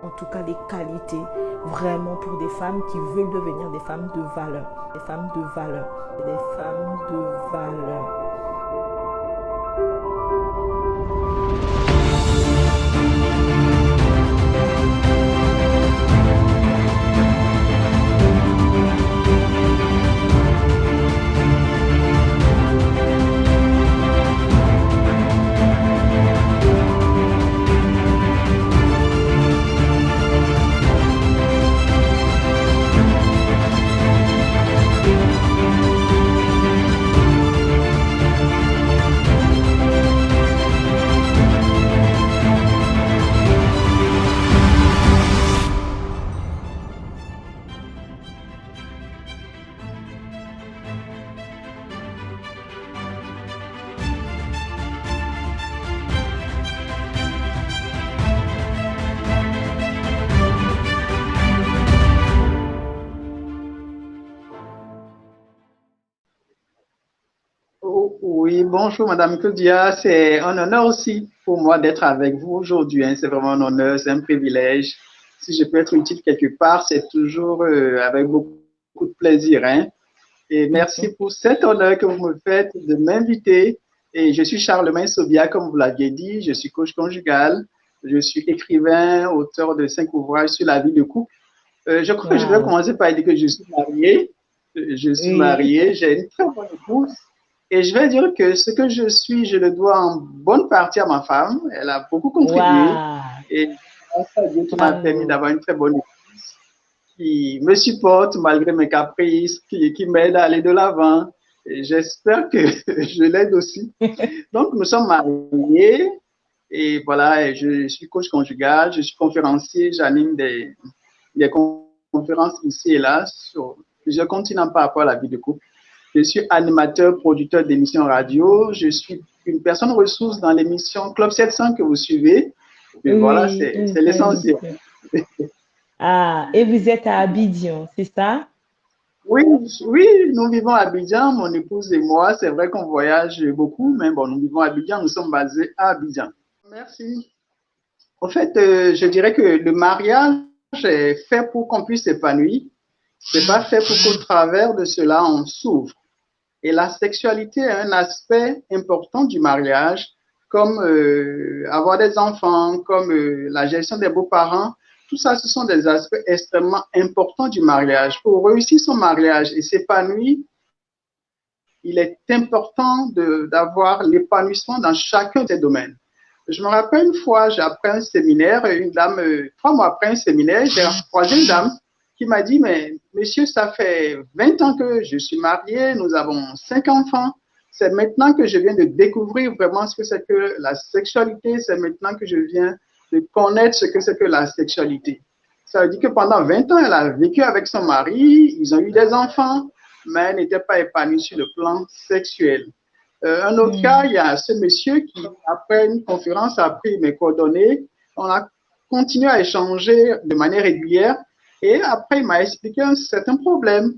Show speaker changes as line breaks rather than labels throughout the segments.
en tout cas les qualités vraiment pour des femmes qui veulent devenir des femmes de valeur, des femmes de valeur, des femmes de valeur.
Oui, bonjour Madame Claudia, c'est un honneur aussi pour moi d'être avec vous aujourd'hui. C'est vraiment un honneur, c'est un privilège. Si je peux être utile quelque part, c'est toujours avec beaucoup de plaisir. Et merci pour cet honneur que vous me faites de m'inviter. Et je suis Charlemagne Sobia, comme vous l'aviez dit, je suis coach conjugal, je suis écrivain, auteur de 5 ouvrages sur la vie de couple. Je crois que je vais commencer par dire que je suis marié. Je suis marié, j'ai une très bonne épouse. Et je vais dire que ce que je suis, je le dois en bonne partie à ma femme. Elle a beaucoup contribué. Et grâce à Dieu qui m'a permis d'avoir une très bonne épouse qui me supporte malgré mes caprices, qui m'aide à aller de l'avant. Et j'espère que je l'aide aussi. Donc, nous sommes mariés. Et voilà, je suis coach conjugal, je suis conférencier, j'anime des conférences ici et là sur plusieurs continents par rapport à la vie de couple. Je suis animateur, producteur d'émissions radio. Je suis une personne ressource dans l'émission Club 700 que vous suivez. Et voilà, c'est l'essentiel.
Et vous êtes à Abidjan, c'est ça?
Oui, nous vivons à Abidjan, mon épouse et moi. C'est vrai qu'on voyage beaucoup, mais bon, nous vivons à Abidjan, nous sommes basés à Abidjan. Merci. En fait, je dirais que le mariage est fait pour qu'on puisse s'épanouir. C'est pas fait pour qu'au travers de cela, on s'ouvre. Et la sexualité est un aspect important du mariage, comme avoir des enfants, comme la gestion des beaux-parents. Tout ça, ce sont des aspects extrêmement importants du mariage. Pour réussir son mariage et s'épanouir, il est important d'avoir l'épanouissement dans chacun des domaines. Je me rappelle une fois, j'ai appris un séminaire, une dame, 3 mois après un séminaire, j'ai croisé une dame qui m'a dit, mais monsieur, ça fait 20 ans que je suis mariée, nous avons 5 enfants. C'est maintenant que je viens de découvrir vraiment ce que c'est que la sexualité. C'est maintenant que je viens de connaître ce que c'est que la sexualité. Ça veut dire que pendant 20 ans, elle a vécu avec son mari, ils ont eu des enfants, mais elle n'était pas épanouie sur le plan sexuel. Un autre cas, il y a ce monsieur qui, après une conférence, a pris mes coordonnées. On a continué à échanger de manière régulière. Et après, il m'a expliqué un certain problème.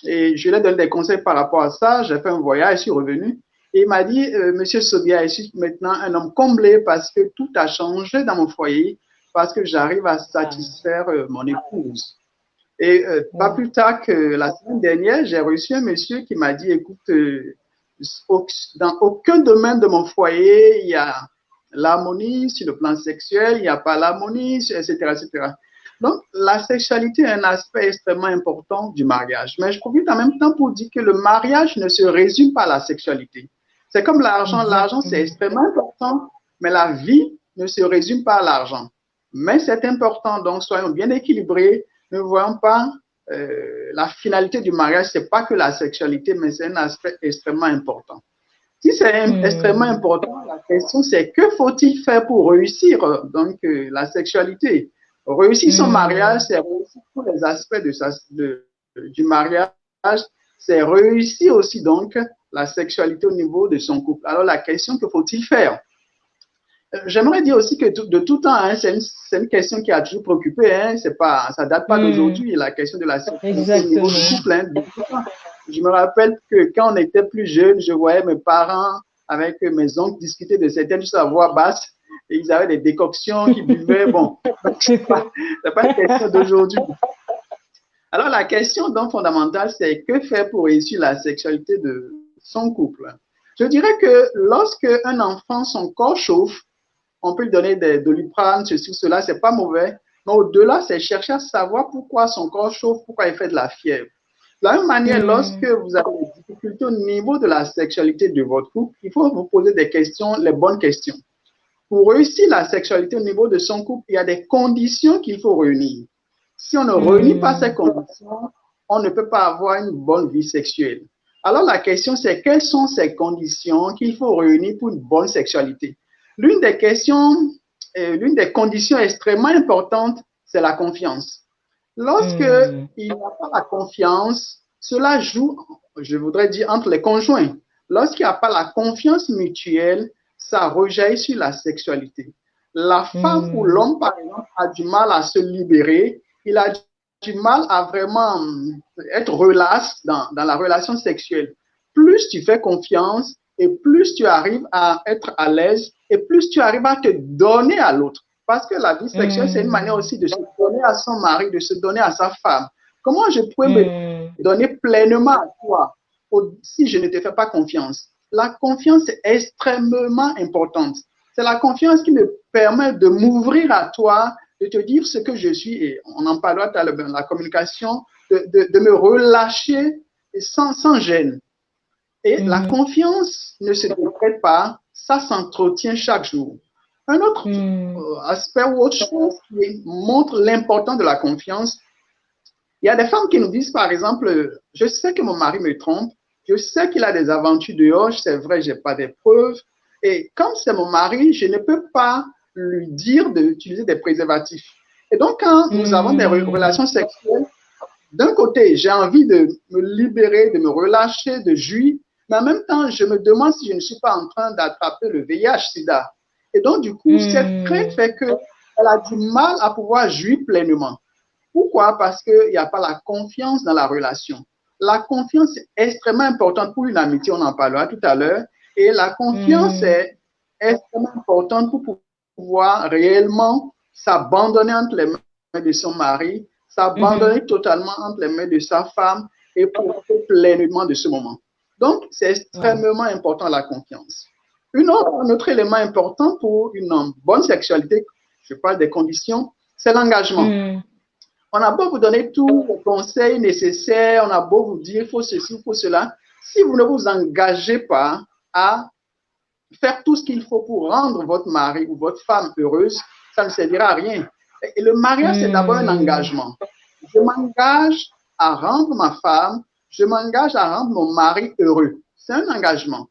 Et je lui ai donné des conseils par rapport à ça. J'ai fait un voyage, je suis revenu. Et il m'a dit, Monsieur Sobia, je suis maintenant un homme comblé parce que tout a changé dans mon foyer, parce que j'arrive à satisfaire mon épouse. Et pas plus tard que la semaine dernière, j'ai reçu un monsieur qui m'a dit, écoute, dans aucun domaine de mon foyer, il y a l'harmonie sur le plan sexuel, il n'y a pas l'harmonie, etc., etc. Donc, la sexualité est un aspect extrêmement important du mariage. Mais je profite en même temps pour dire que le mariage ne se résume pas à la sexualité. C'est comme l'argent. L'argent, c'est extrêmement important, mais la vie ne se résume pas à l'argent. Mais c'est important, donc soyons bien équilibrés. Ne voyons pas la finalité du mariage, c'est pas que la sexualité, mais c'est un aspect extrêmement important. Si c'est extrêmement important, la question c'est que faut-il faire pour réussir donc la sexualité? Réussir son mariage, c'est réussir tous les aspects du mariage, c'est réussir aussi donc la sexualité au niveau de son couple. Alors la question, que faut-il faire? J'aimerais dire aussi que de tout temps, c'est une question qui a toujours préoccupé. Ça date pas d'aujourd'hui, la question de la sexualité au niveau du couple. Je me rappelle que quand on était plus jeune, je voyais mes parents avec mes oncles discuter de certaines choses à voix basse. et ils avaient des décoctions qu'ils buvaient. Bon, c'est pas une question d'aujourd'hui. Alors, la question donc fondamentale, c'est que faire pour réussir la sexualité de son couple? Je dirais que lorsque un enfant, son corps chauffe, on peut lui donner des Doliprane, ceci ou cela, c'est pas mauvais. Mais au-delà, c'est chercher à savoir pourquoi son corps chauffe, pourquoi il fait de la fièvre. De la même manière, lorsque vous avez des difficultés au niveau de la sexualité de votre couple, il faut vous poser des questions, les bonnes questions. Pour réussir la sexualité au niveau de son couple, il y a des conditions qu'il faut réunir. Si on ne réunit pas ces conditions, on ne peut pas avoir une bonne vie sexuelle. Alors la question, c'est quelles sont ces conditions qu'il faut réunir pour une bonne sexualité? L'une des conditions extrêmement importantes, c'est la confiance. Lorsque il n'y a pas la confiance, cela joue, je voudrais dire, entre les conjoints. Lorsqu'il n'y a pas la confiance mutuelle, ça rejaillit sur la sexualité. La femme ou l'homme, par exemple, a du mal à se libérer. Il a du mal à vraiment être relax dans la relation sexuelle. Plus tu fais confiance et plus tu arrives à être à l'aise et plus tu arrives à te donner à l'autre. Parce que la vie sexuelle, c'est une manière aussi de se donner à son mari, de se donner à sa femme. Comment je pourrais me donner pleinement à toi si je ne te fais pas confiance? La confiance est extrêmement importante. C'est la confiance qui me permet de m'ouvrir à toi, de te dire ce que je suis, et on en parlera tout à l'heure, la communication, de me relâcher sans gêne. Et la confiance ne se décrète pas, ça s'entretient chaque jour. Un autre aspect ou autre chose qui montre l'importance de la confiance, il y a des femmes qui nous disent, par exemple, je sais que mon mari me trompe, je sais qu'il a des aventures dehors, c'est vrai, je n'ai pas des preuves. Et comme c'est mon mari, je ne peux pas lui dire d'utiliser des préservatifs. Et donc, quand nous avons des relations sexuelles, d'un côté, j'ai envie de me libérer, de me relâcher, de jouir, mais en même temps, je me demande si je ne suis pas en train d'attraper le VIH-Sida. Et donc, du coup, cette crainte fait qu'elle a du mal à pouvoir jouir pleinement. Pourquoi? Parce qu'il n'y a pas la confiance dans la relation. La confiance est extrêmement importante pour une amitié, on en parlera tout à l'heure. Et la confiance est extrêmement importante pour pouvoir réellement s'abandonner entre les mains de son mari, s'abandonner totalement entre les mains de sa femme et profiter pleinement de ce moment. Donc, c'est extrêmement important la confiance. Un autre élément important pour une bonne sexualité, je parle des conditions, c'est l'engagement. On a beau vous donner tous les conseils nécessaires, on a beau vous dire il faut ceci, il faut cela. Si vous ne vous engagez pas à faire tout ce qu'il faut pour rendre votre mari ou votre femme heureuse, ça ne servira à rien. Et le mariage, c'est d'abord un engagement. Je m'engage à rendre ma femme, je m'engage à rendre mon mari heureux. C'est un engagement.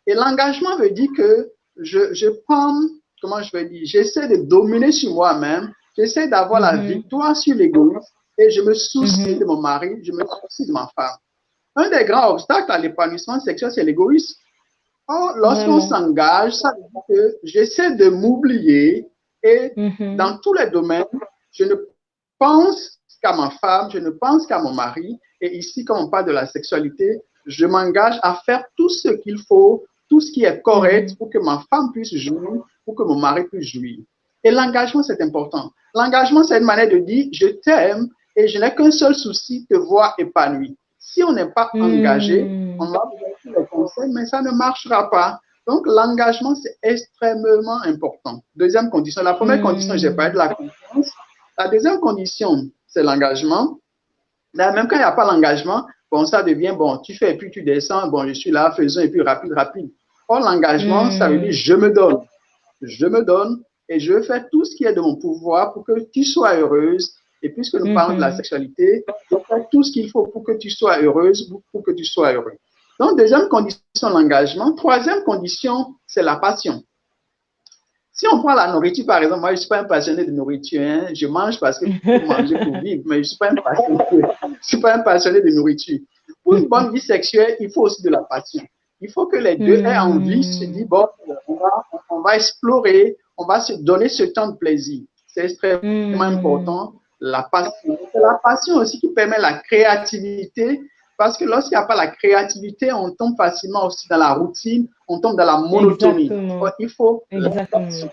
Et l'engagement veut dire que je prends, comment je vais dire, j'essaie de dominer sur moi-même, j'essaie d'avoir la victoire sur l'égoïsme et je me soucie de mon mari, je me soucie de ma femme. Un des grands obstacles à l'épanouissement sexuel, c'est l'égoïsme. Or, lorsqu'on s'engage, ça veut dire que j'essaie de m'oublier et dans tous les domaines, je ne pense qu'à ma femme, je ne pense qu'à mon mari. Et ici, quand on parle de la sexualité, je m'engage à faire tout ce qu'il faut, tout ce qui est correct pour que ma femme puisse jouir, pour que mon mari puisse jouir. Et l'engagement, c'est important. L'engagement, c'est une manière de dire, je t'aime et je n'ai qu'un seul souci, te voir épanoui. Si on n'est pas engagé, on va vous donner les conseils, mais ça ne marchera pas. Donc, l'engagement, c'est extrêmement important. Deuxième condition. La première condition, j'ai parlé de la confiance. La deuxième condition, c'est l'engagement. Là, même quand il n'y a pas l'engagement, bon, ça devient, bon, tu fais et puis tu descends, bon, je suis là, faisons et puis rapide, rapide. Or, l'engagement, ça veut dire, je me donne. Je me donne et je fais tout ce qui est de mon pouvoir pour que tu sois heureuse. Et puisque nous parlons de la sexualité, je fais tout ce qu'il faut pour que tu sois heureuse, pour que tu sois heureux. Donc, deuxième condition, l'engagement. Troisième condition, c'est la passion. Si on prend la nourriture, par exemple, moi, je ne suis pas un passionné de nourriture. Hein. Je mange parce que pour manger, pour vivre, mais je ne suis pas un passionné de nourriture. Pour une bonne vie sexuelle, il faut aussi de la passion. Il faut que les deux aient envie, se dire, bon, on va explorer, on va se donner ce temps de plaisir. C'est extrêmement important. La passion. C'est la passion aussi qui permet la créativité, parce que lorsqu'il n'y a pas la créativité, on tombe facilement aussi dans la routine, on tombe dans la monotonie. Il faut la passion.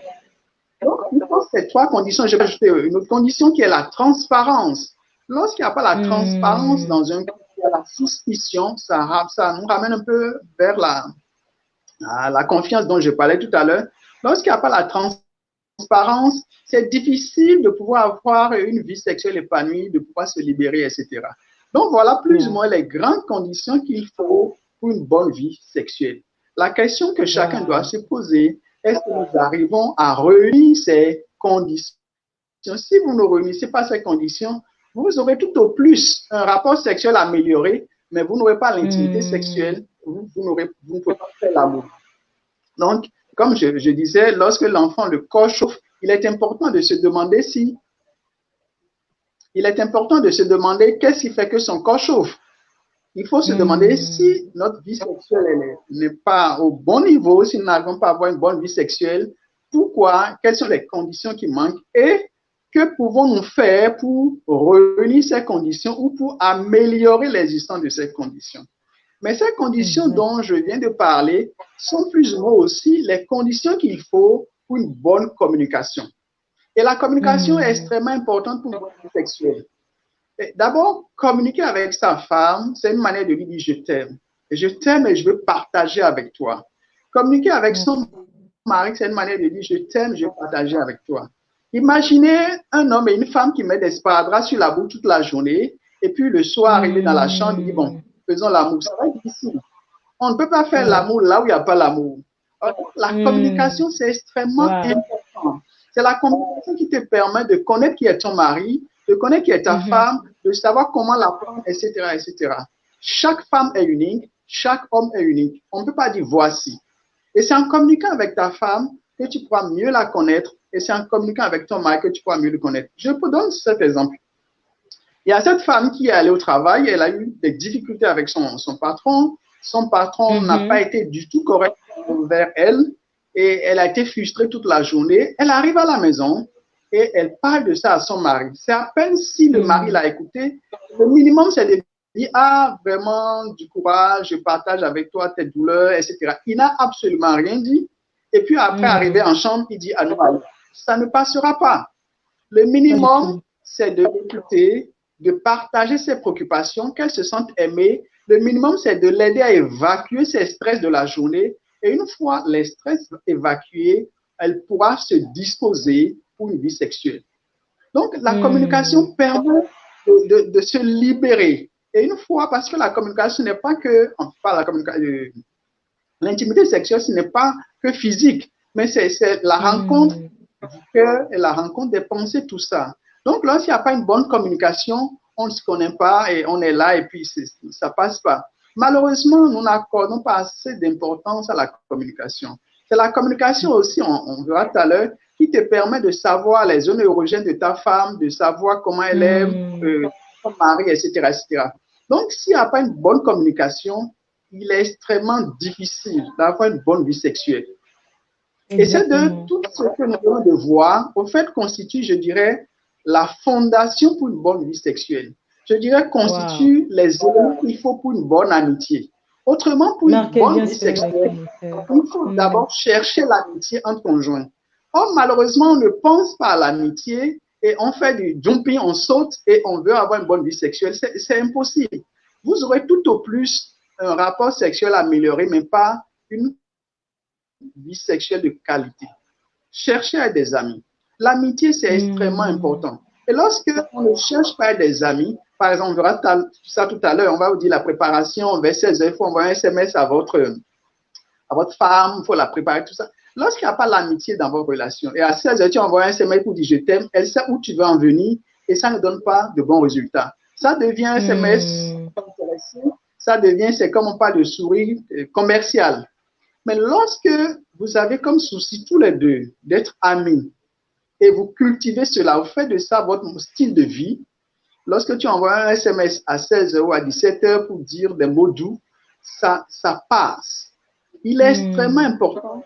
Donc, il faut ces 3 conditions. Je vais ajouter une autre condition qui est la transparence. Lorsqu'il n'y a pas la transparence dans un couple, il y a la suspicion, ça nous ramène un peu vers la confiance dont je parlais tout à l'heure. Lorsqu'il n'y a pas la transparence, c'est difficile de pouvoir avoir une vie sexuelle épanouie, de pouvoir se libérer, etc. Donc, voilà plus ou moins les grandes conditions qu'il faut pour une bonne vie sexuelle. La question que chacun doit se poser, est-ce que nous arrivons à réunir ces conditions? Si vous ne réunissez pas ces conditions, vous aurez tout au plus un rapport sexuel amélioré, mais vous n'aurez pas l'intimité sexuelle, vous ne pouvez pas faire l'amour. Donc, comme je disais, lorsque l'enfant, le corps chauffe, il est important de se demander qu'est-ce qui fait que son corps chauffe. Il faut se demander si notre vie sexuelle n'est pas au bon niveau, si nous n'arrivons pas à avoir une bonne vie sexuelle, pourquoi, quelles sont les conditions qui manquent et que pouvons-nous faire pour réunir ces conditions ou pour améliorer l'existence de ces conditions. Mais ces conditions dont je viens de parler sont plus ou moins aussi les conditions qu'il faut pour une bonne communication. Et la communication est extrêmement importante pour une bonne vie sexuelle. D'abord, communiquer avec sa femme, c'est une manière de lui dire je t'aime. Je t'aime et je veux partager avec toi. Communiquer avec son mari, c'est une manière de dire je t'aime, je veux partager avec toi. Imaginez un homme et une femme qui mettent des sparadraps sur la bouche toute la journée et puis le soir, arrivé dans la chambre, il dit bon, faisons l'amour. Ça va être difficile. On ne peut pas faire l'amour là où il n'y a pas l'amour. La communication, c'est extrêmement important. C'est la communication qui te permet de connaître qui est ton mari, de connaître qui est ta femme, de savoir comment la prendre, etc., etc. Chaque femme est unique, chaque homme est unique. On ne peut pas dire voici. Et c'est en communiquant avec ta femme que tu pourras mieux la connaître et c'est en communiquant avec ton mari que tu pourras mieux le connaître. Je vous donne cet exemple. Il y a cette femme qui est allée au travail, elle a eu des difficultés avec son patron. Son patron n'a pas été du tout correct envers elle et elle a été frustrée toute la journée. Elle arrive à la maison et elle parle de ça à son mari. C'est à peine si le mari l'a écouté. Le minimum, c'est de dire, ah, vraiment, du courage, je partage avec toi tes douleurs, etc. Il n'a absolument rien dit. Et puis après, arrivé en chambre, il dit, ah non, ça ne passera pas. Le minimum, c'est de l'écouter, de partager ses préoccupations, qu'elle se sente aimée. Le minimum, c'est de l'aider à évacuer ses stress de la journée. Et une fois les stress évacués, elle pourra se disposer pour une vie sexuelle. Donc, la communication permet de se libérer. Et une fois, parce que la communication n'est pas que, on parle de la communication, l'intimité sexuelle, ce n'est pas que physique, mais c'est la rencontre du cœur et la rencontre des pensées, tout ça. Donc, lorsqu'il n'y a pas une bonne communication, on ne se connaît pas et on est là et puis ça ne passe pas. Malheureusement, nous n'accordons pas assez d'importance à la communication. C'est la communication aussi, on verra tout à l'heure, qui te permet de savoir les zones érogènes de ta femme, de savoir comment elle aime son mari, etc., etc. Donc, s'il n'y a pas une bonne communication, il est extrêmement difficile d'avoir une bonne vie sexuelle. Et c'est de tout ce que nous devons de voir, au fait, constitue, je dirais, la fondation pour une bonne vie sexuelle. Je dirais, constitue les éléments qu'il faut pour une bonne amitié. Autrement, pour une bonne vie sexuelle, il faut d'abord chercher l'amitié entre conjoints. Or, malheureusement, on ne pense pas à l'amitié et on fait du jumping, on saute et on veut avoir une bonne vie sexuelle. C'est impossible. Vous aurez tout au plus un rapport sexuel amélioré, mais pas une vie sexuelle de qualité. Cherchez à des amis. L'amitié, c'est extrêmement important. Et lorsque on ne cherche pas des amis, par exemple, on verra ça tout à l'heure, on va vous dire la préparation, vers 16h, il faut envoyer un SMS à votre femme, il faut la préparer, tout ça. Lorsqu'il n'y a pas l'amitié dans vos relations, et à 16h, tu envoies un SMS pour dire je t'aime, elle sait où tu veux en venir, et ça ne donne pas de bons résultats. Ça devient un SMS intéressant, ça devient, c'est comme on parle de sourire commercial. Mais lorsque vous avez comme souci tous les deux d'être amis, et vous cultivez cela, vous faites de ça votre style de vie, lorsque tu envoies un SMS à 16h ou à 17h pour dire des mots doux, ça passe. Il est extrêmement important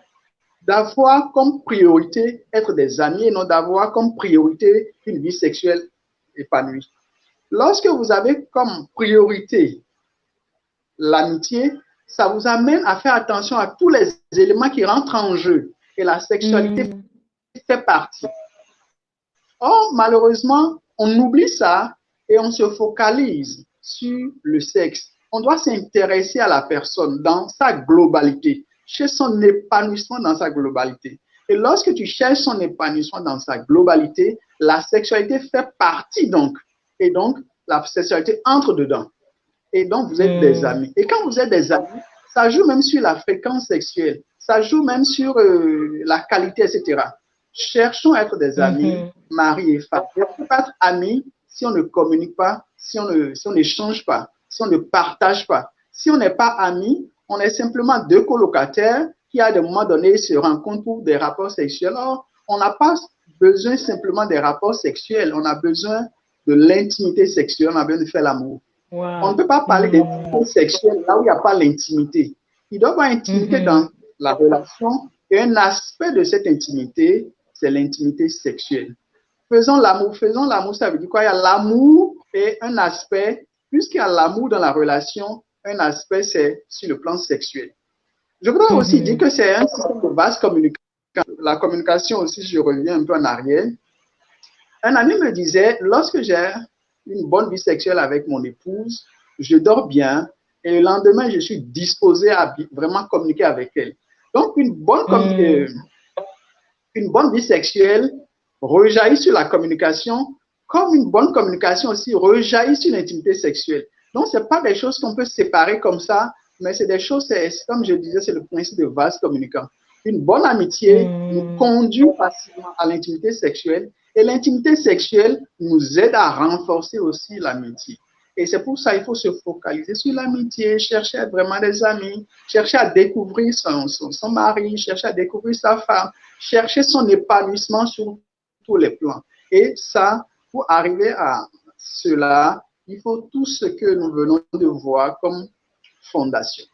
d'avoir comme priorité être des amis et non d'avoir comme priorité une vie sexuelle épanouie. Lorsque vous avez comme priorité l'amitié, ça vous amène à faire attention à tous les éléments qui rentrent en jeu. Et la sexualité fait partie. Or, malheureusement, on oublie ça et on se focalise sur le sexe. On doit s'intéresser à la personne dans sa globalité, chercher son épanouissement dans sa globalité. Et lorsque tu cherches son épanouissement dans sa globalité, la sexualité fait partie donc. Et donc, la sexualité entre dedans. Et donc, vous êtes des amis. Et quand vous êtes des amis, ça joue même sur la fréquence sexuelle. Ça joue même sur la qualité, etc. Cherchons à être des amis, mari et femme. On ne peut pas être amis si on ne communique pas, si on n'échange pas, si on ne partage pas. Si on n'est pas amis, on est simplement deux colocataires qui, à des moments donnés, se rencontrent pour des rapports sexuels. Or, on n'a pas besoin simplement des rapports sexuels. On a besoin de l'intimité sexuelle. On a besoin de faire l'amour. Wow. On ne peut pas parler d'intimité sexuelle là où il n'y a pas l'intimité. Il doit y avoir intimité dans la relation. Et un aspect de cette intimité, c'est l'intimité sexuelle. Faisons l'amour. Faisons l'amour, ça veut dire quoi? Il y a l'amour et un aspect, puisqu'il y a l'amour dans la relation, un aspect, c'est sur le plan sexuel. Je voudrais aussi dire que c'est un système de vaste communication. La communication aussi, je reviens un peu en arrière. Un ami me disait, lorsque j'ai une bonne vie sexuelle avec mon épouse, je dors bien et le lendemain, je suis disposé à vraiment communiquer avec elle. Donc, une bonne vie sexuelle rejaillit sur la communication, comme une bonne communication aussi rejaillit sur l'intimité sexuelle. Donc, ce n'est pas des choses qu'on peut séparer comme ça, mais c'est des choses, comme je disais, c'est le principe de vase communicant. Une bonne amitié nous conduit facilement à l'intimité sexuelle et l'intimité sexuelle nous aide à renforcer aussi l'amitié. Et c'est pour ça qu'il faut se focaliser sur l'amitié, chercher à être vraiment des amis, chercher à découvrir son mari, chercher à découvrir sa femme, chercher son épanouissement sur tous les plans. Et ça, pour arriver à cela, il faut tout ce que nous venons de voir comme fondation.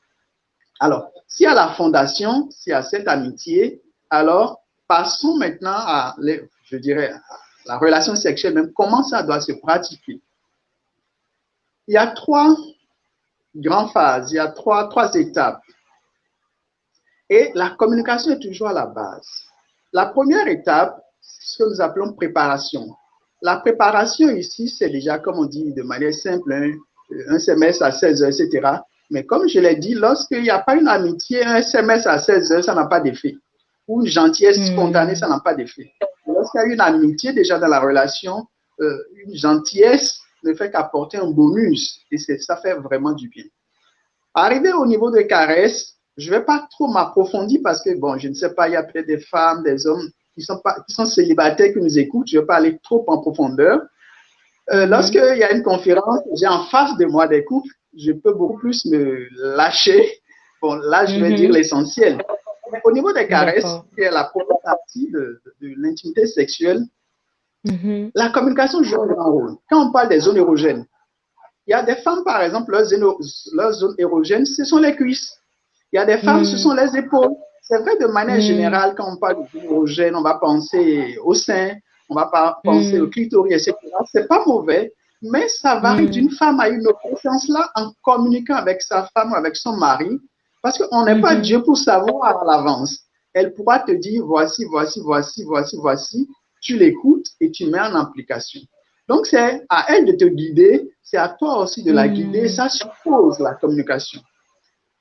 Alors, s'il y a la fondation, s'il y a cette amitié, alors passons maintenant à, je dirais, la relation sexuelle, même comment ça doit se pratiquer. Il y a trois grandes phases, il y a trois étapes. Et la communication est toujours à la base. La première étape, c'est ce que nous appelons préparation. La préparation ici, c'est déjà, comme on dit de manière simple, un SMS à 16 heures, etc. Mais comme je l'ai dit, lorsqu'il n'y a pas une amitié, un SMS à 16 heures, ça n'a pas d'effet. Ou une gentillesse spontanée, ça n'a pas d'effet. Lorsqu'il y a une amitié déjà dans la relation, une gentillesse ne fait qu'apporter un bonus. Et ça fait vraiment du bien. Arrivé au niveau des caresses, je ne vais pas trop m'approfondir parce que, bon, je ne sais pas, il y a peut-être des femmes, des hommes qui sont célibataires qui nous écoutent. Je ne vais pas aller trop en profondeur. Lorsqu'il y a une conférence, j'ai en face de moi des couples, je peux beaucoup plus me lâcher. Bon, là, je vais dire l'essentiel. Au niveau des caresses, qui est la première partie de l'intimité sexuelle, la communication joue un grand rôle. Quand on parle des zones érogènes, il y a des femmes, par exemple, leurs zones érogènes, ce sont les cuisses. Il y a des femmes, ce sont les épaules. C'est vrai, de manière générale, quand on parle de zones érogènes, on va penser au sein, on va pas penser au clitoris, etc. C'est pas mauvais, mais ça varie d'une femme à une autre. C'est là, en communiquant avec sa femme ou avec son mari, parce qu'on n'est pas Dieu pour savoir à l'avance. Elle pourra te dire, voici. Tu l'écoutes et tu mets en application. Donc, c'est à elle de te guider, c'est à toi aussi de la guider. Ça suppose la communication.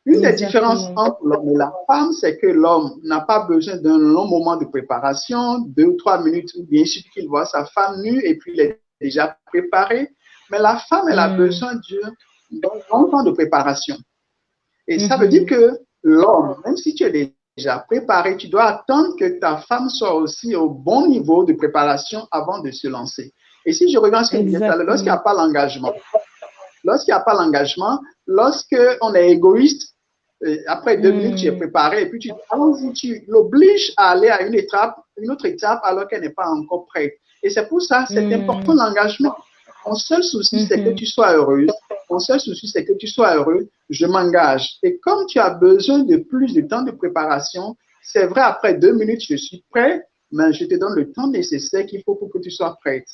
Une des différences entre l'homme et la femme, c'est que l'homme n'a pas besoin d'un long moment de préparation, 2 ou 3 minutes, ou bien sûr qu'il voit sa femme nue et puis il est déjà préparé. Mais la femme, elle a besoin d'un long temps de préparation. Et ça veut dire que l'homme, même si tu es déjà préparé, tu dois attendre que ta femme soit aussi au bon niveau de préparation avant de se lancer. Et si je regarde ce que je disais tout à l'heure, lorsqu'il n'y a pas l'engagement, lorsqu'on est égoïste, après 2 minutes, tu es préparé et puis tu l'obliges à aller à une autre étape alors qu'elle n'est pas encore prête. Et c'est pour ça, c'est important l'engagement. Mon seul souci, c'est que tu sois heureuse. Mon seul souci, c'est que tu sois heureux. Je m'engage. Et comme tu as besoin de plus de temps de préparation, c'est vrai, après 2 minutes, je suis prêt, mais je te donne le temps nécessaire qu'il faut pour que tu sois prête.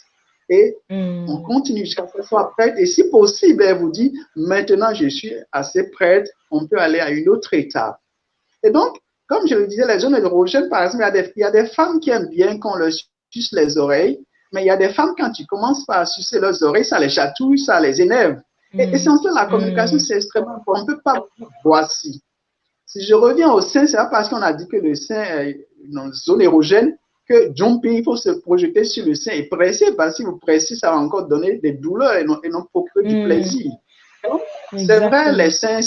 Et on continue jusqu'à ce que tu sois prête. Et si possible, elle vous dit, maintenant, je suis assez prête, on peut aller à une autre étape. Et donc, comme je le disais, les zones érogènes, par exemple, il y a des femmes qui aiment bien qu'on leur suce les oreilles, mais il y a des femmes, quand tu commences par sucer leurs oreilles, ça les chatouille, ça les énerve. Et essentiellement, la communication, c'est extrêmement important. On ne peut pas voici. Si je reviens au sein, c'est pas parce qu'on a dit que le sein est une zone érogène que jumping, il faut se projeter sur le sein et presser, parce que si vous pressez, ça va encore donner des douleurs et non procurer du plaisir. C'est vrai, les seins,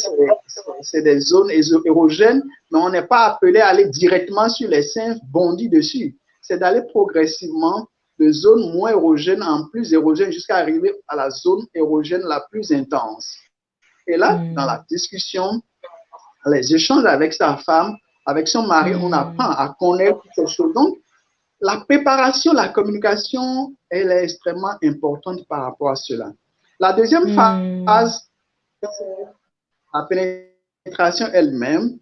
c'est des zones érogènes, mais on n'est pas appelé à aller directement sur les seins, bondir dessus. C'est d'aller progressivement de zones moins érogènes en plus érogènes jusqu'à arriver à la zone érogène la plus intense. Et là, dans la discussion, les échanges avec sa femme, avec son mari, on apprend à connaître ces choses. Donc, la préparation, la communication, elle est extrêmement importante par rapport à cela. La deuxième phase, c'est la pénétration elle-même.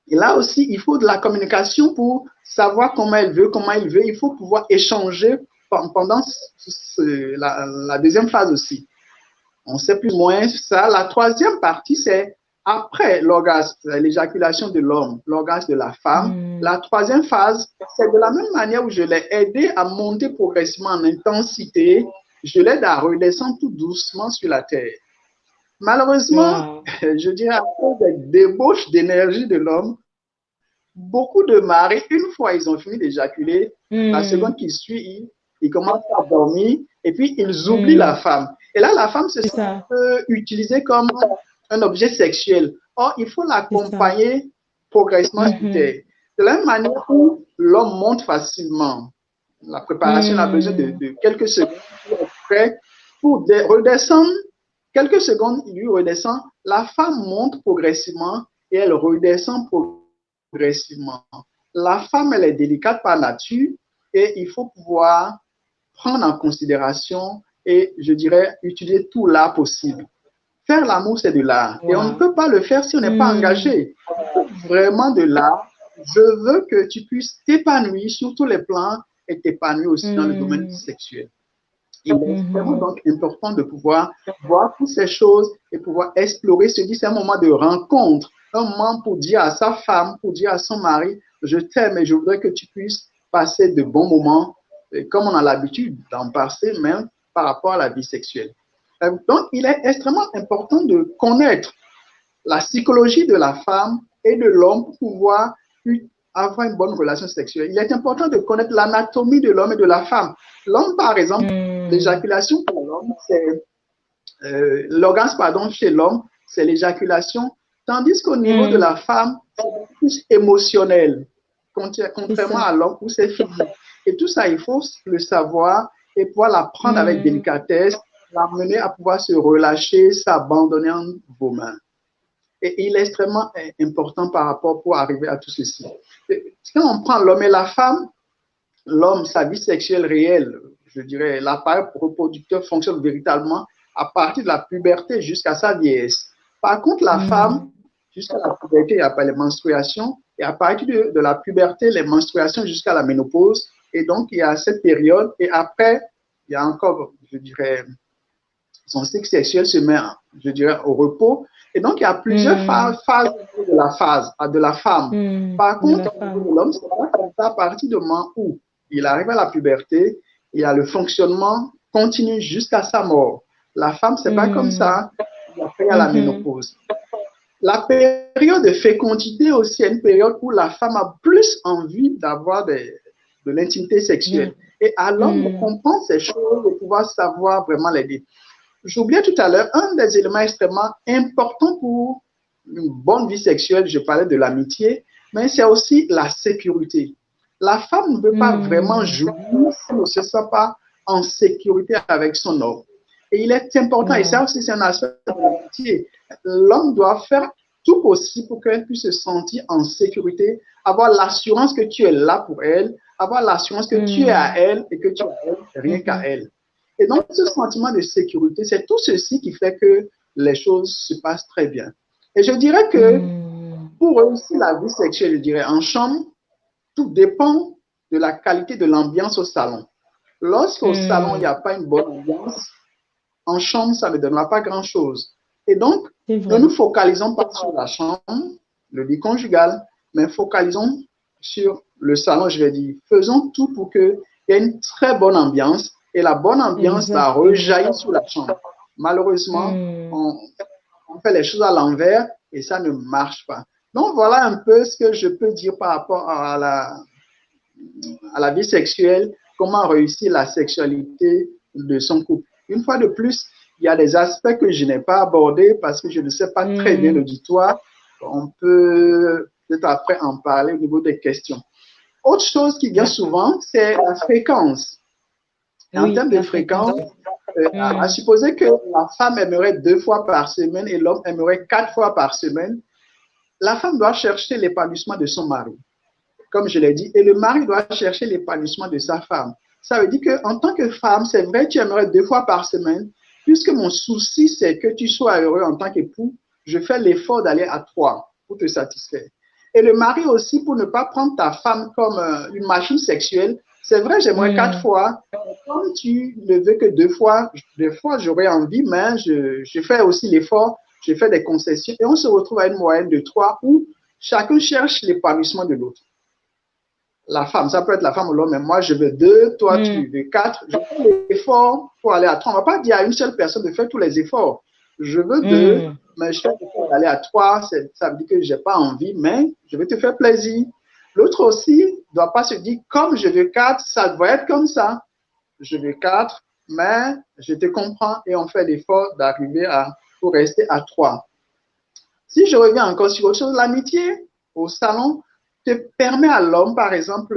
Et là aussi, il faut de la communication pour savoir comment elle veut, comment il veut. Il faut pouvoir échanger pendant la deuxième phase aussi. On sait plus ou moins ça. La troisième partie, c'est après l'orgasme, l'éjaculation de l'homme, l'orgasme de la femme. La troisième phase, c'est de la même manière où je l'ai aidé à monter progressivement en intensité, je l'aide à redescendre tout doucement sur la terre. Malheureusement, je dirais à cause des débauches d'énergie de l'homme, beaucoup de maris, une fois ils ont fini d'éjaculer, la seconde qui suit, ils commencent à dormir et puis ils oublient la femme. Et là, la femme se sent utilisée comme un objet sexuel. Or, il faut l'accompagner progressivement sur terre. De la même manière où l'homme monte facilement, la préparation a besoin de quelques secondes pour redescendre. Quelques secondes, il lui redescend. La femme monte progressivement et elle redescend progressivement. La femme, elle est délicate par nature et il faut pouvoir prendre en considération et, je dirais, utiliser tout l'art possible. Faire l'amour, c'est de l'art. Et on ne peut pas le faire si on n'est pas engagé. Vraiment de l'art. Je veux que tu puisses t'épanouir sur tous les plans et t'épanouir aussi dans le domaine sexuel. Il est vraiment donc important de pouvoir voir toutes ces choses et pouvoir explorer. C'est un moment de rencontre, un moment pour dire à sa femme, pour dire à son mari, je t'aime et je voudrais que tu puisses passer de bons moments, comme on a l'habitude d'en passer, même par rapport à la vie sexuelle. Donc, il est extrêmement important de connaître la psychologie de la femme et de l'homme pour pouvoir avoir une bonne relation sexuelle. Il est important de connaître l'anatomie de l'homme et de la femme. L'homme, par exemple, l'éjaculation pour l'homme, c'est l'orgasme, pardon, chez l'homme, c'est l'éjaculation, tandis qu'au niveau de la femme, c'est plus émotionnel, contrairement à l'homme où c'est physique. Et tout ça, il faut le savoir et pouvoir l'apprendre avec délicatesse, l'amener à pouvoir se relâcher, s'abandonner en vos mains. Et il est extrêmement important par rapport pour arriver à tout ceci. Quand on prend l'homme et la femme, l'homme, sa vie sexuelle réelle, je dirais, l'appareil reproducteur fonctionne véritablement à partir de la puberté jusqu'à sa vieillesse. Par contre, la femme, jusqu'à la puberté, il n'y a pas les menstruations, et à partir de la puberté, les menstruations jusqu'à la ménopause. Et donc, il y a cette période, et après, il y a encore, je dirais, son cycle sexuel se met, je dirais, au repos. Et donc, il y a plusieurs phases de la femme. Par contre, au niveau de l'homme, c'est pas comme ça à partir du moment où il arrive à la puberté, il y a le fonctionnement continu jusqu'à sa mort. La femme, c'est pas comme ça. Il y a la ménopause. La période de fécondité aussi est une période où la femme a plus envie d'avoir de l'intimité sexuelle. Et à l'homme de comprendre ces choses, de pouvoir savoir vraiment l'aider. J'oubliais tout à l'heure, un des éléments extrêmement importants pour une bonne vie sexuelle, je parlais de l'amitié, mais c'est aussi la sécurité. La femme ne peut pas vraiment jouir si elle ne se sent pas en sécurité avec son homme. Et il est important, et ça aussi c'est un aspect de l'amitié, l'homme doit faire tout possible pour qu'elle puisse se sentir en sécurité, avoir l'assurance que tu es là pour elle, avoir l'assurance que tu es à elle et que tu es à elle, rien qu'à elle. Et donc, ce sentiment de sécurité, c'est tout ceci qui fait que les choses se passent très bien. Et je dirais que pour réussir la vie sexuelle, je dirais en chambre, tout dépend de la qualité de l'ambiance au salon. Lorsqu'au salon, il n'y a pas une bonne ambiance, en chambre, ça ne donnera pas grand-chose. Et donc, ne nous focalisons pas sur la chambre, le lit conjugal, mais focalisons sur le salon, je vais dire. Faisons tout pour qu'il y ait une très bonne ambiance et la bonne ambiance va rejaillir sur la chambre. Malheureusement, on fait les choses à l'envers et ça ne marche pas. Donc, voilà un peu ce que je peux dire par rapport à la vie sexuelle, comment réussir la sexualité de son couple. Une fois de plus, il y a des aspects que je n'ai pas abordés parce que je ne sais pas très bien l'auditoire. On peut peut-être après en parler au niveau des questions. Autre chose qui vient souvent, c'est la fréquence. En termes de fréquence, à supposer que la femme aimerait 2 fois par semaine et l'homme aimerait 4 fois par semaine, la femme doit chercher l'épanouissement de son mari, comme je l'ai dit, et le mari doit chercher l'épanouissement de sa femme. Ça veut dire qu'en tant que femme, c'est vrai, tu aimerais 2 fois par semaine, puisque mon souci, c'est que tu sois heureux en tant qu'époux, je fais l'effort d'aller à 3 pour te satisfaire. Et le mari aussi, pour ne pas prendre ta femme comme une machine sexuelle, c'est vrai, j'aimerais 4 fois. Comme tu ne veux que 2 fois, des fois j'aurais envie, mais je fais aussi l'effort, je fais des concessions et on se retrouve à une moyenne de 3 où chacun cherche l'épanouissement de l'autre. La femme, ça peut être la femme ou l'homme, mais moi je veux 2, toi tu veux 4. Je fais l'effort pour aller à 3. On ne va pas dire à une seule personne de faire tous les efforts. Je veux 2, mais je fais l'effort d'aller à 3. Ça veut dire que je n'ai pas envie, mais je vais te faire plaisir. L'autre aussi ne doit pas se dire, comme je veux 4, ça doit être comme ça. Je veux 4, mais je te comprends et on fait l'effort d'arriver pour rester à 3. Si je reviens encore sur autre chose, l'amitié au salon te permet à l'homme, par exemple,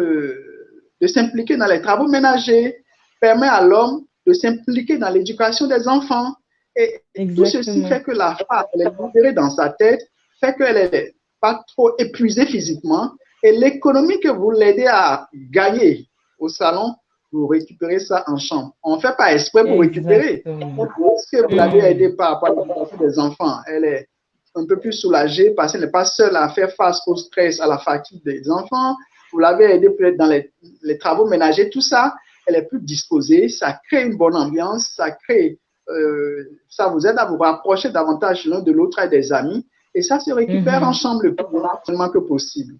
de s'impliquer dans les travaux ménagers, permet à l'homme de s'impliquer dans l'éducation des enfants. Et tout ceci fait que la femme, elle est libérée dans sa tête, fait qu'elle n'est pas trop épuisée physiquement. Et l'économie que vous l'aidez à gagner au salon, vous récupérez ça en chambre. On ne fait pas exprès pour récupérer. Est-ce que vous l'avez aidé par rapport à l'éducation des enfants? Elle est un peu plus soulagée parce qu'elle n'est pas seule à faire face au stress, à la fatigue des enfants. Vous l'avez aidé peut-être dans les travaux ménagers, tout ça. Elle est plus disposée. Ça crée une bonne ambiance. Ça vous aide à vous rapprocher davantage l'un de l'autre et des amis. Et ça se récupère en chambre le plus rapidement que possible.